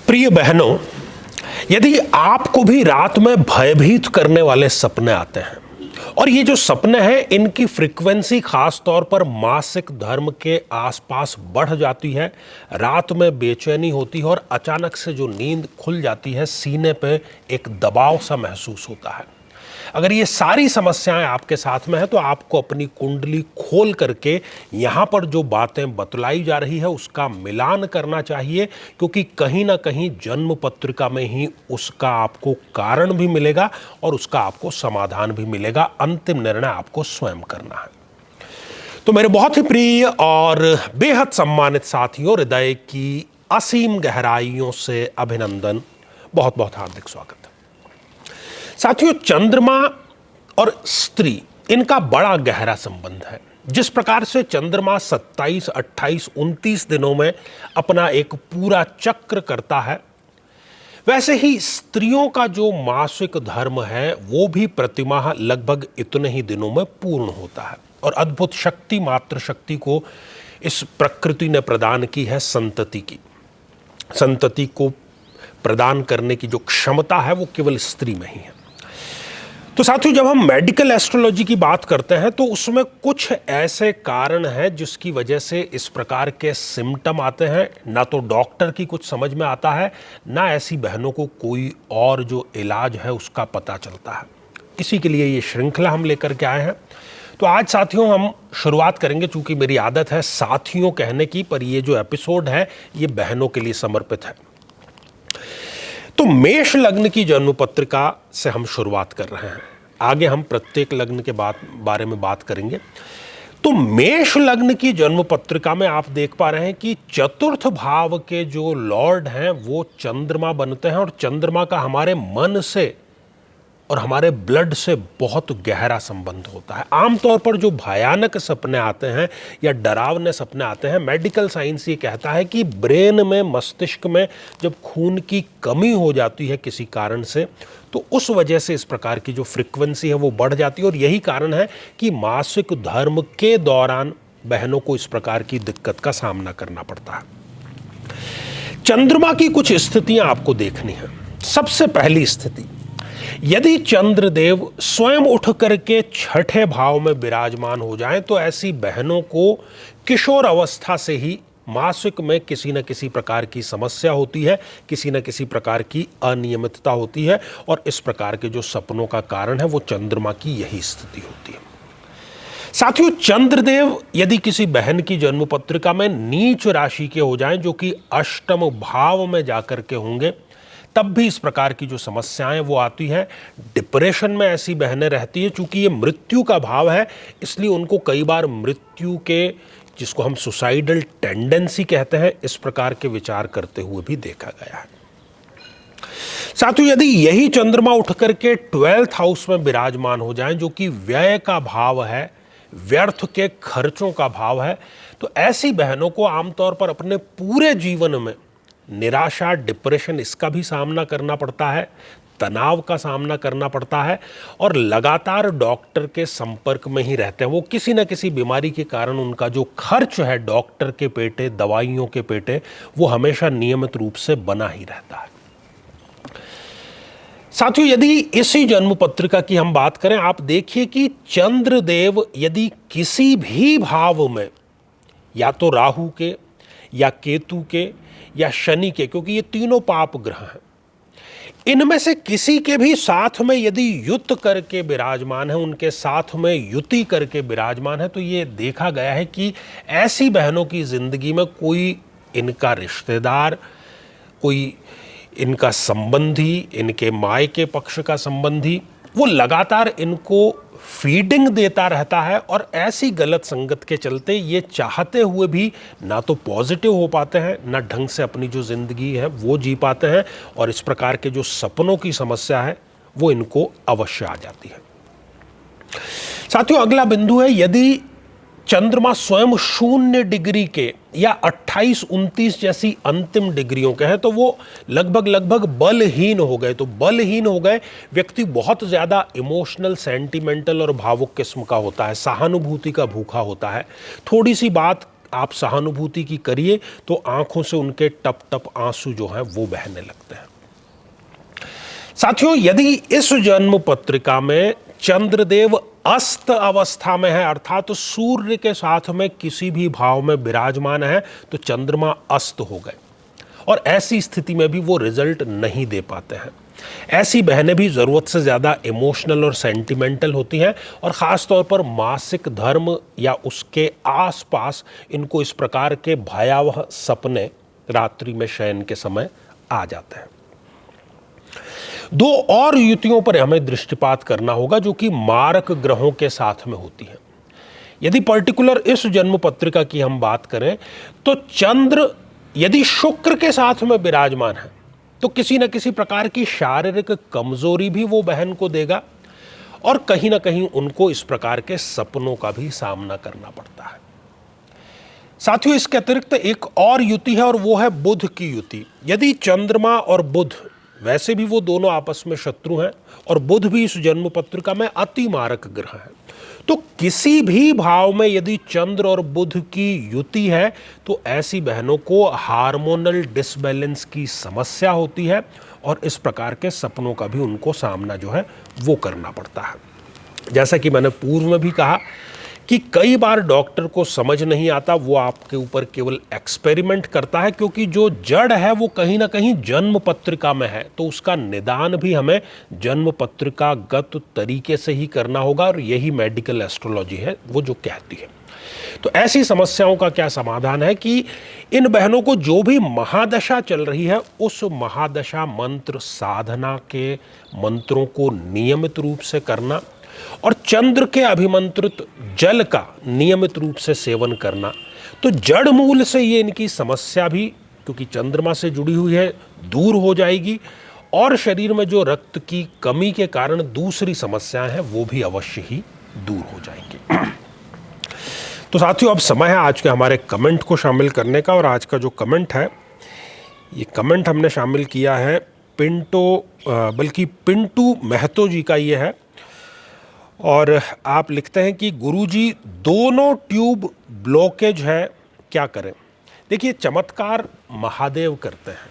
प्रिय बहनों, यदि आपको भी रात में भयभीत करने वाले सपने आते हैं और ये जो सपने हैं इनकी फ्रीक्वेंसी खास तौर पर मासिक धर्म के आसपास बढ़ जाती है, रात में बेचैनी होती है और अचानक से जो नींद खुल जाती है, सीने पे एक दबाव सा महसूस होता है। अगर ये सारी समस्याएं आपके साथ में है तो आपको अपनी कुंडली खोल करके यहाँ पर जो बातें बतलाई जा रही है उसका मिलान करना चाहिए, क्योंकि कहीं ना कहीं जन्म पत्रिका में ही उसका आपको कारण भी मिलेगा और उसका आपको समाधान भी मिलेगा। अंतिम निर्णय आपको स्वयं करना है। तो मेरे बहुत ही प्रिय और बेहद सम्मानित साथियों, हृदय की असीम गहराइयों से अभिनंदन, बहुत बहुत हार्दिक स्वागत है। साथियों, चंद्रमा और स्त्री, इनका बड़ा गहरा संबंध है। जिस प्रकार से चंद्रमा 27, 28, 29 दिनों में अपना एक पूरा चक्र करता है, वैसे ही स्त्रियों का जो मासिक धर्म है वो भी प्रतिमाह लगभग इतने ही दिनों में पूर्ण होता है। और अद्भुत शक्ति, मातृ शक्ति को इस प्रकृति ने प्रदान की है संतति की। संतति को प्रदान करने की जो क्षमता है वो केवल स्त्री में ही है। तो साथियों, जब हम मेडिकल एस्ट्रोलॉजी की बात करते हैं तो उसमें कुछ ऐसे कारण हैं जिसकी वजह से इस प्रकार के सिम्टम आते हैं। ना तो डॉक्टर की कुछ समझ में आता है, ना ऐसी बहनों को कोई और जो इलाज है उसका पता चलता है। इसी के लिए ये श्रृंखला हम लेकर के आए हैं। तो आज साथियों हम शुरुआत करेंगे, चूंकि मेरी आदत है साथियों कहने की, पर ये जो एपिसोड है ये बहनों के लिए समर्पित है। तो मेष लग्न की जन्म पत्रिका से हम शुरुआत कर रहे हैं। आगे हम प्रत्येक लग्न के बारे में बात करेंगे। तो मेष लग्न की जन्म पत्रिका में आप देख पा रहे हैं कि चतुर्थ भाव के जो लॉर्ड हैं वो चंद्रमा बनते हैं और चंद्रमा का हमारे मन से और हमारे ब्लड से बहुत गहरा संबंध होता है। आमतौर पर जो भयानक सपने आते हैं या डरावने सपने आते हैं, मेडिकल साइंस ये कहता है कि ब्रेन में, मस्तिष्क में जब खून की कमी हो जाती है किसी कारण से, तो उस वजह से इस प्रकार की जो फ्रीक्वेंसी है वो बढ़ जाती है। और यही कारण है कि मासिक धर्म के दौरान बहनों को इस प्रकार की दिक्कत का सामना करना पड़ता है। चंद्रमा की कुछ स्थितियां आपको देखनी है। सबसे पहली स्थिति, यदि चंद्रदेव स्वयं उठ करके छठे भाव में विराजमान हो जाएं तो ऐसी बहनों को किशोर अवस्था से ही मासिक में किसी न किसी प्रकार की समस्या होती है, किसी न किसी प्रकार की अनियमितता होती है, और इस प्रकार के जो सपनों का कारण है वो चंद्रमा की यही स्थिति होती है। साथियों, चंद्रदेव यदि किसी बहन की जन्म पत्रिका में नीच राशि के हो जाएं, जो कि अष्टम भाव में जाकर के होंगे, तब भी इस प्रकार की जो समस्याएं वो आती है। डिप्रेशन में ऐसी बहनें रहती है। चूंकि ये मृत्यु का भाव है, इसलिए उनको कई बार मृत्यु के, जिसको हम सुसाइडल टेंडेंसी कहते हैं, इस प्रकार के विचार करते हुए भी देखा गया है। साथियों, यदि यही चंद्रमा उठ करके 12th हाउस में विराजमान हो जाएं, जो कि व्यय का भाव है, व्यर्थ के खर्चों का भाव है, तो ऐसी बहनों को आमतौर पर अपने पूरे जीवन में निराशा, डिप्रेशन, इसका भी सामना करना पड़ता है, तनाव का सामना करना पड़ता है, और लगातार डॉक्टर के संपर्क में ही रहते हैं। वो किसी न किसी बीमारी के कारण उनका जो खर्च है डॉक्टर के पेटे, दवाइयों के पेटे, वो हमेशा नियमित रूप से बना ही रहता है। साथियों, यदि इसी जन्म पत्रिका की हम बात करें, आप देखिए कि चंद्रदेव यदि किसी भी भाव में, या तो राहु के या केतु के या शनि के, क्योंकि ये तीनों पाप ग्रह हैं, इनमें से किसी के भी साथ में यदि युत करके विराजमान है, उनके साथ में युति करके विराजमान है, तो ये देखा गया है कि ऐसी बहनों की जिंदगी में कोई इनका रिश्तेदार, कोई इनका संबंधी, इनके मायके पक्ष का संबंधी, वो लगातार इनको फीडिंग देता रहता है, और ऐसी गलत संगत के चलते ये चाहते हुए भी ना तो पॉजिटिव हो पाते हैं, ना ढंग से अपनी जो जिंदगी है वो जी पाते हैं, और इस प्रकार के जो सपनों की समस्या है वो इनको अवश्य आ जाती है। साथियों, अगला बिंदु है, यदि चंद्रमा स्वयं 0 डिग्री के या 28, 29 जैसी अंतिम डिग्रियों के हैं, तो वो लगभग बलहीन हो गए। तो बलहीन हो गए, व्यक्ति बहुत ज़्यादा इमोशनल, सेंटिमेंटल और भावुक किस्म का होता है, सहानुभूति का भूखा होता है, थोड़ी सी बात आप सहानुभूति की करिए तो आंखों से उनके टप टप आंसू जो हैं वो बहने लगते हैं। साथियों, यदि इस जन्म पत्रिका में चंद्रदेव अस्त अवस्था में है, अर्थात सूर्य के साथ में किसी भी भाव में विराजमान है, तो चंद्रमा अस्त हो गए और ऐसी स्थिति में भी वो रिजल्ट नहीं दे पाते हैं। ऐसी बहनें भी जरूरत से ज्यादा इमोशनल और सेंटिमेंटल होती हैं और खास तौर पर मासिक धर्म या उसके आसपास इनको इस प्रकार के भयावह सपने रात्रि में शयन के समय आ जाते हैं। दो और युतियों पर हमें दृष्टिपात करना होगा जो कि मारक ग्रहों के साथ में होती हैं। यदि पर्टिकुलर इस जन्म पत्रिका की हम बात करें तो चंद्र यदि शुक्र के साथ में विराजमान है तो किसी न किसी प्रकार की शारीरिक कमजोरी भी वो बहन को देगा और कहीं ना कहीं उनको इस प्रकार के सपनों का भी सामना करना पड़ता है। साथियों, इसके अतिरिक्त एक और युति है और वो है बुध की युति। यदि चंद्रमा और बुध, वैसे भी वो दोनों आपस में शत्रु हैं और बुध भी इस जन्म पत्रिका में अति मारक ग्रह है, तो किसी भी भाव में यदि चंद्र और बुध की युति है तो ऐसी बहनों को हार्मोनल डिसबैलेंस की समस्या होती है और इस प्रकार के सपनों का भी उनको सामना जो है वो करना पड़ता है। जैसा कि मैंने पूर्व में भी कहा कि कई बार डॉक्टर को समझ नहीं आता, वो आपके ऊपर केवल एक्सपेरिमेंट करता है, क्योंकि जो जड़ है वो कहीं ना कहीं जन्म पत्रिका में है, तो उसका निदान भी हमें जन्म पत्रिका गत तरीके से ही करना होगा और यही मेडिकल एस्ट्रोलॉजी है वो जो कहती है। तो ऐसी समस्याओं का क्या समाधान है कि इन बहनों को जो भी महादशा चल रही है उस महादशा मंत्र साधना के मंत्रों को नियमित रूप से करना और चंद्र के अभिमंत्रित जल का नियमित रूप से सेवन करना, तो जड़ मूल से ये इनकी समस्या भी, क्योंकि चंद्रमा से जुड़ी हुई है, दूर हो जाएगी और शरीर में जो रक्त की कमी के कारण दूसरी समस्याएं हैं वो भी अवश्य ही दूर हो जाएंगी। तो साथियों, अब समय है आज के हमारे कमेंट को शामिल करने का और आज का जो कमेंट है, ये कमेंट हमने शामिल किया है पिंटू महतो जी का ये है और आप लिखते हैं कि गुरुजी दोनों ट्यूब ब्लॉकेज है, क्या करें। देखिए, चमत्कार महादेव करते हैं।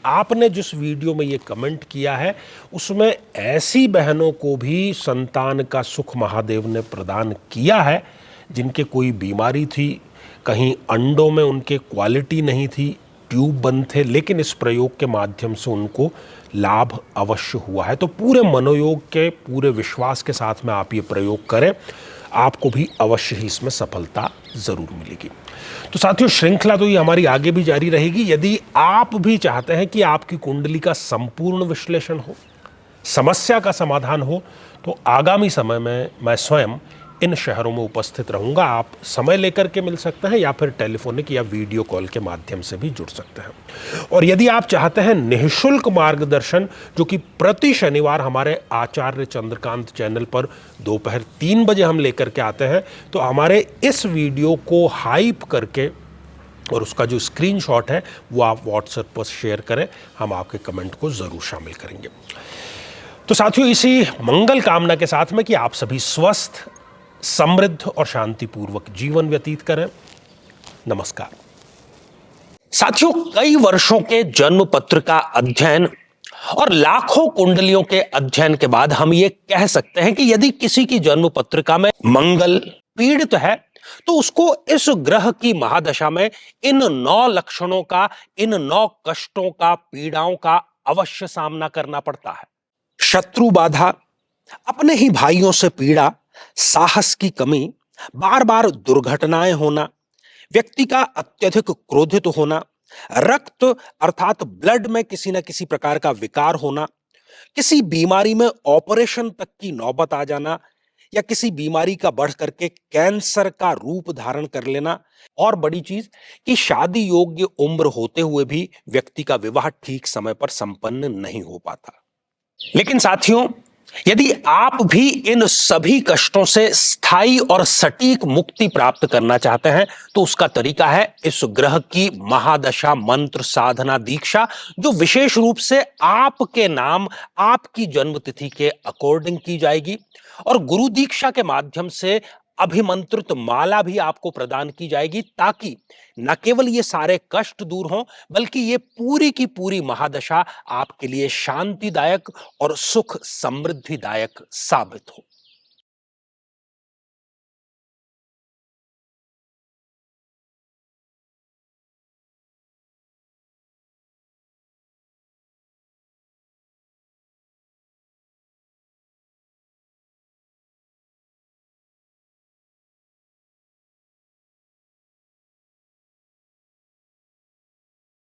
आपने जिस वीडियो में ये कमेंट किया है उसमें ऐसी बहनों को भी संतान का सुख महादेव ने प्रदान किया है जिनके कोई बीमारी थी, कहीं अंडों में उनके क्वालिटी नहीं थी, ट्यूब बंद थे, लेकिन इस प्रयोग के माध्यम से उनको लाभ अवश्य हुआ है। तो पूरे मनोयोग के पूरे विश्वास के साथ में आप ये प्रयोग करें, आपको भी अवश्य ही इसमें सफलता जरूर मिलेगी। तो साथियों, श्रृंखला तो ये हमारी आगे भी जारी रहेगी। यदि आप भी चाहते हैं कि आपकी कुंडली का संपूर्ण विश्लेषण हो, समस्या का समाधान हो, तो आगामी समय में मैं स्वयं इन शहरों में उपस्थित रहूंगा। आप समय लेकर के मिल सकते हैं या फिर टेलीफोनिक या वीडियो कॉल के माध्यम से भी जुड़ सकते हैं। और यदि आप चाहते हैं निःशुल्क मार्गदर्शन, जो कि प्रति शनिवार हमारे आचार्य चंद्रकांत चैनल पर दोपहर 3 बजे हम लेकर के आते हैं, तो हमारे इस वीडियो को हाइप करके और उसका जो स्क्रीनशॉट है वो आप व्हाट्सएप पर शेयर करें, हम आपके कमेंट को जरूर शामिल करेंगे। तो साथियों, इसी मंगल कामना के साथ में कि आप सभी स्वस्थ, समृद्ध और शांतिपूर्वक जीवन व्यतीत करें। नमस्कार। साथियों, कई वर्षों के जन्म पत्र का अध्ययन और लाखों कुंडलियों के अध्ययन के बाद हम ये कह सकते हैं कि यदि किसी की जन्म पत्रिका में मंगल पीड़ित है तो उसको इस ग्रह की महादशा में इन 9 लक्षणों का, इन 9 कष्टों का, पीड़ाओं का अवश्य सामना करना पड़ता है। शत्रु बाधा, अपने ही भाइयों से पीड़ा, साहस की कमी, बार बार दुर्घटनाएं होना, व्यक्ति का अत्यधिक क्रोधित होना, रक्त अर्थात ब्लड में किसी न किसी प्रकार का विकार होना, किसी बीमारी में ऑपरेशन तक की नौबत आ जाना या किसी बीमारी का बढ़ करके कैंसर का रूप धारण कर लेना, और बड़ी चीज कि शादी योग्य उम्र होते हुए भी व्यक्ति का विवाह ठीक समय पर संपन्न नहीं हो पाता। लेकिन साथियों, यदि आप भी इन सभी कष्टों से स्थायी और सटीक मुक्ति प्राप्त करना चाहते हैं तो उसका तरीका है इस ग्रह की महादशा मंत्र साधना दीक्षा, जो विशेष रूप से आपके नाम, आपकी जन्म तिथि के अकॉर्डिंग की जाएगी और गुरु दीक्षा के माध्यम से अभिमंत्रित माला भी आपको प्रदान की जाएगी, ताकि न केवल ये सारे कष्ट दूर हों, बल्कि ये पूरी की पूरी महादशा आपके लिए शांतिदायक और सुख समृद्धिदायक साबित हो।